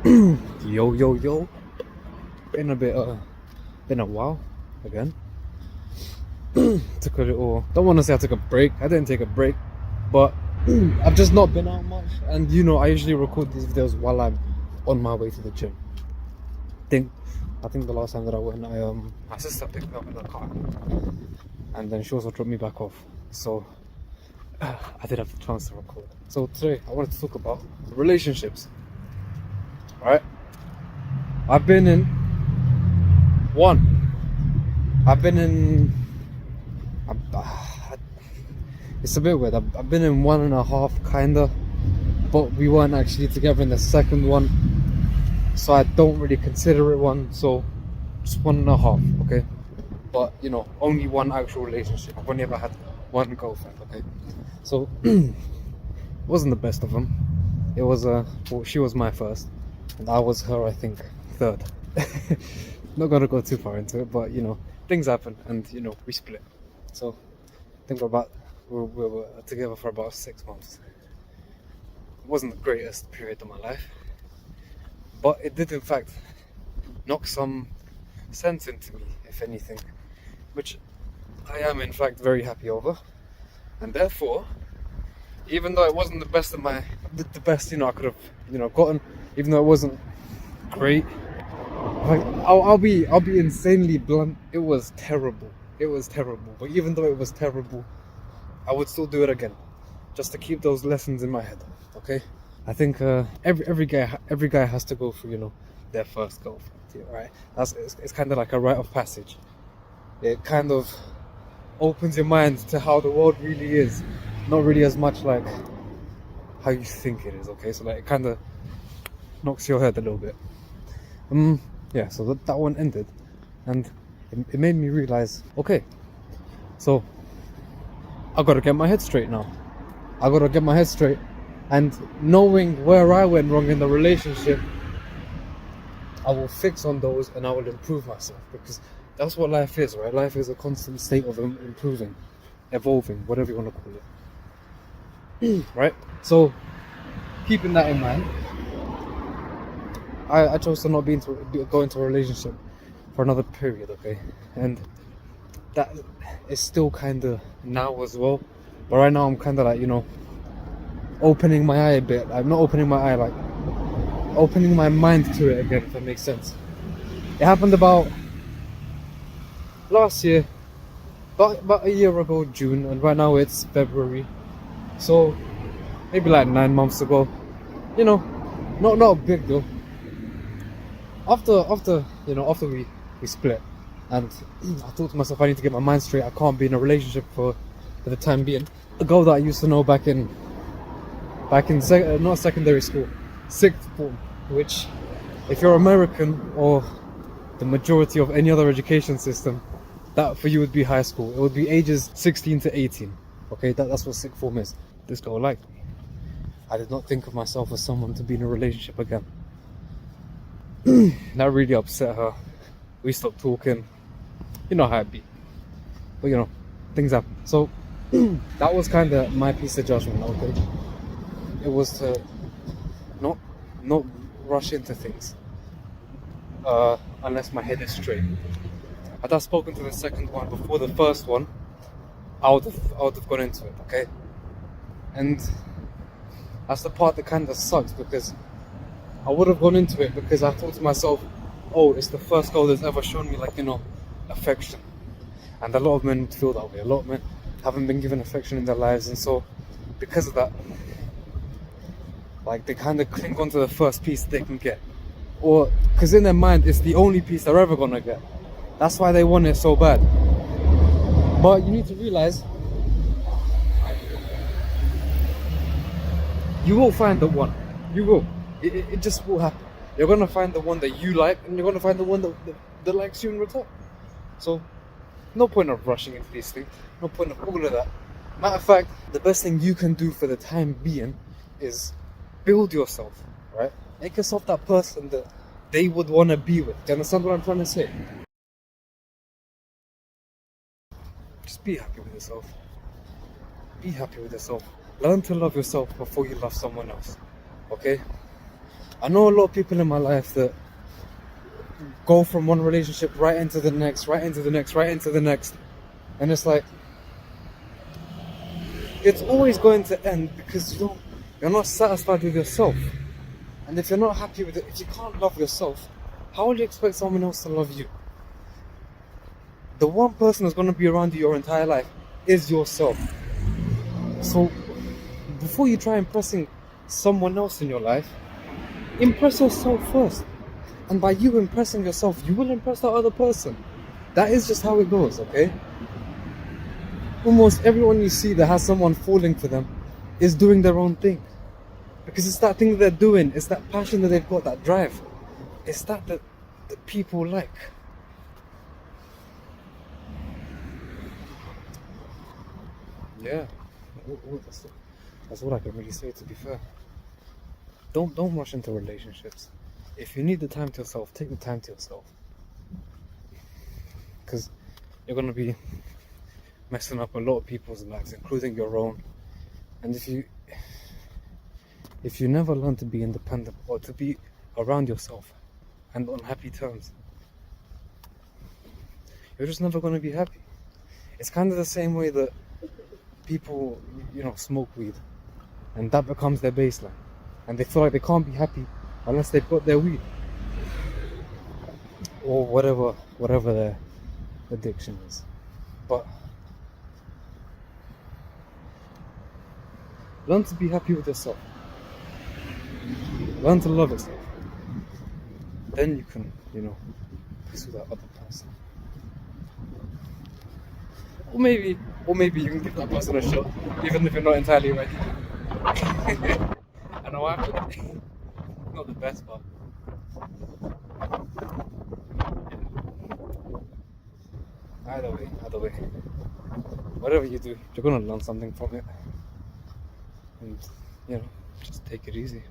Yo. Been a while again. Took a little, don't want to say I took a break. I didn't take a break, but I've just not been out much. And I usually record these videos while I'm on my way to the gym. I think the last time that I went, my sister picked me up in the car, and then she also dropped me back off. So I did have the chance to record. So today I wanted to talk about relationships. Alright? I've been in one. I've been in. It's a bit weird. I've been in 1.5, kinda, but we weren't actually together in the second one, so I don't really consider it one. So just 1.5, okay? But only one actual relationship. I've only ever had one girlfriend, okay? So it wasn't the best of them. It was she was my first, and I was her, I think, third. Not gonna go too far into it, but things happen, and we split. So I think we were together for about 6 months. It wasn't the greatest period of my life, but it did in fact knock some sense into me, if anything, which I am in fact very happy over. And therefore, even though it wasn't the best the best I could have gotten, even though it wasn't great, I'll be insanely blunt. It was terrible. But even though it was terrible, I would still do it again, just to keep those lessons in my head. Okay, I think every guy has to go through their first girlfriend, right? It's kind of like a rite of passage. It kind of opens your mind to how the world really is, not really as much like how you think it is. Okay, so like it kind of knocks your head a little bit. Yeah, so that one ended, and it made me realize, okay, so I gotta get my head straight now. And knowing where I went wrong in the relationship, I will fix on those and I will improve myself, because that's what life is, right? Life is a constant state of improving, evolving, whatever you want to call it. Right? So, keeping that in mind, I chose to not go into a relationship for another period, okay? And that is still kind of now as well. But right now I'm kind of like, opening my eye a bit. I'm not opening my eye, like opening my mind to it again, if that makes sense. It happened about last year, about a year ago, June, and right now it's February. So maybe like 9 months ago. Not a big deal. After we split, and I thought to myself, I need to get my mind straight. I can't be in a relationship for the time being. A girl that I used to know back in not secondary school, sixth form, which, if you're American or the majority of any other education system, that for you would be high school. It would be ages 16 to 18. Okay, that's what sixth form is. This girl liked me. I did not think of myself as someone to be in a relationship again. That really upset her. We stopped talking. You know how it be. But things happen. So that was kind of my piece of judgment. Okay, it was to not rush into things unless my head is straight. Had I spoken to the second one before the first one, I would have gone into it. Okay, and that's the part that kind of sucks, because I would have gone into it because I thought to myself, oh, it's the first girl that's ever shown me affection. And a lot of men would feel that way. A lot of men haven't been given affection in their lives, and so because of that, like, they kind of cling on to the first piece they can get, or because in their mind it's the only piece they're ever gonna get. That's why they want it so bad. But you need to realize, you will find the one. You will. It just will happen. You're gonna find the one that you like, and you're gonna find the one that likes you in return. So no point of rushing into these things. No point of all of that. Matter of fact, the best thing you can do for the time being is build yourself, right? Make yourself that person that they would want to be with. Do you understand what I'm trying to say? Just be happy with yourself. Be happy with yourself. Learn to love yourself before you love someone else. Okay? I know a lot of people in my life that go from one relationship right into the next, right into the next, right into the next. And it's like, it's always going to end because you're not satisfied with yourself. And if you're not happy with it, if you can't love yourself, how will you expect someone else to love you? The one person that's going to be around you your entire life is yourself. So before you try impressing someone else in your life, impress yourself first. And by you impressing yourself, you will impress that other person. That is just how it goes, okay? Almost everyone you see that has someone falling for them is doing their own thing. Because it's that thing that they're doing, it's that passion that they've got, that drive. It's that people like. Yeah, that's what I can really say, to be fair. Don't rush into relationships. If you need the time to yourself, take the time to yourself. Because you're going to be messing up a lot of people's lives, including your own. And if you never learn to be independent or to be around yourself and on happy terms, you're just never going to be happy. It's kind of the same way that people, smoke weed, and that becomes their baseline, and they feel like they can't be happy unless they've got their weed or whatever their addiction is. But learn to be happy with yourself. Learn to love yourself. Then you can, pursue that other person. Or maybe you can give that person a shot, even if you're not entirely ready. I know I'm not the best, but either way, whatever you do, you're gonna learn something from it, and just take it easy.